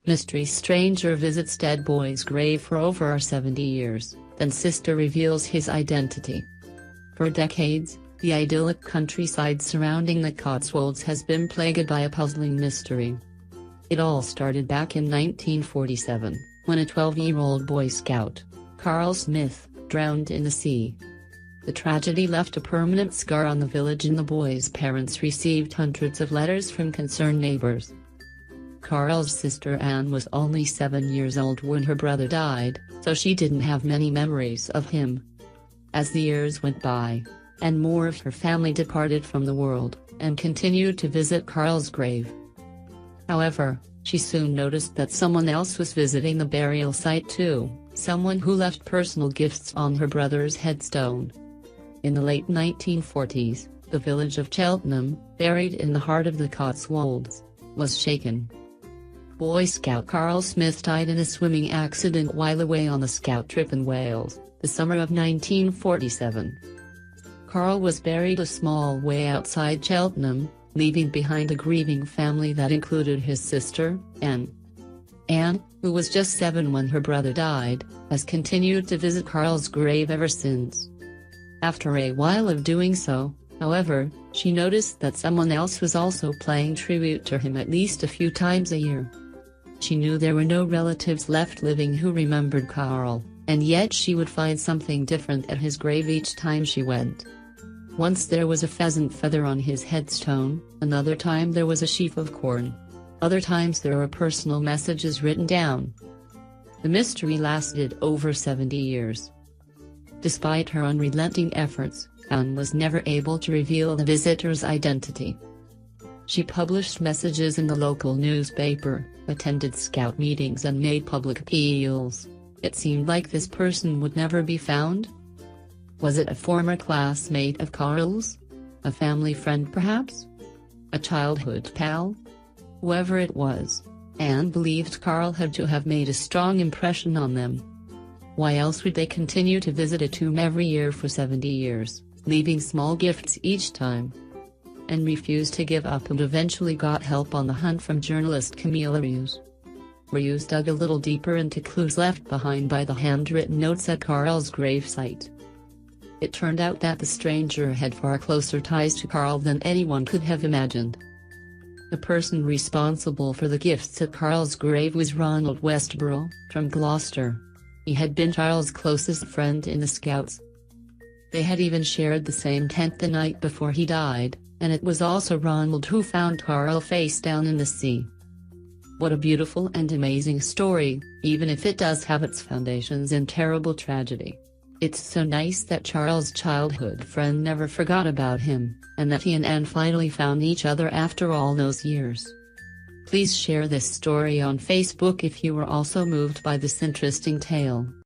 Mystery stranger visits dead boy's grave for over 70 years, then sister reveals his identity. For decades, the idyllic countryside surrounding the Cotswolds has been plagued by a puzzling mystery. It all started back in 1947, when a 12-year-old Boy Scout, Carl Smith, drowned in the sea. The tragedy left a permanent scar on the village, and the boy's parents received hundreds of letters from concerned neighbors. Carl's sister Anne was only 7 years old when her brother died, so she didn't have many memories of him. As the years went by, and more of her family departed from the world, and continued to visit Carl's grave. However, she soon noticed that someone else was visiting the burial site too, someone who left personal gifts on her brother's headstone. In the late 1940s, the village of Cheltenham, buried in the heart of the Cotswolds, was shaken. Boy Scout Carl Smith died in a swimming accident while away on a scout trip in Wales, the summer of 1947. Carl was buried a small way outside Cheltenham, leaving behind a grieving family that included his sister, Anne. Anne, who was just 7 when her brother died, has continued to visit Carl's grave ever since. After a while of doing so, however, she noticed that someone else was also paying tribute to him at least a few times a year. She knew there were no relatives left living who remembered Carl, and yet she would find something different at his grave each time she went. Once there was a pheasant feather on his headstone, another time there was a sheaf of corn. Other times there were personal messages written down. The mystery lasted over 70 years. Despite her unrelenting efforts, Anne was never able to reveal the visitor's identity. She published messages in the local newspaper, attended scout meetings and made public appeals. It seemed like this person would never be found. Was it a former classmate of Carl's? A family friend perhaps? A childhood pal? Whoever it was, Anne believed Carl had to have made a strong impression on them. Why else would they continue to visit a tomb every year for 70 years, leaving small gifts each time? And refused to give up, and eventually got help on the hunt from journalist Camilla Ruse. Ruse dug a little deeper into clues left behind by the handwritten notes at Carl's gravesite. It turned out that the stranger had far closer ties to Carl than anyone could have imagined. The person responsible for the gifts at Carl's grave was Ronald Westborough, from Gloucester. He had been Carl's closest friend in the Scouts. They had even shared the same tent the night before he died, and it was also Ronald who found Carl face down in the sea. What a beautiful and amazing story, even if it does have its foundations in terrible tragedy. It's so nice that Charles' childhood friend never forgot about him, and that he and Anne finally found each other after all those years. Please share this story on Facebook if you were also moved by this interesting tale.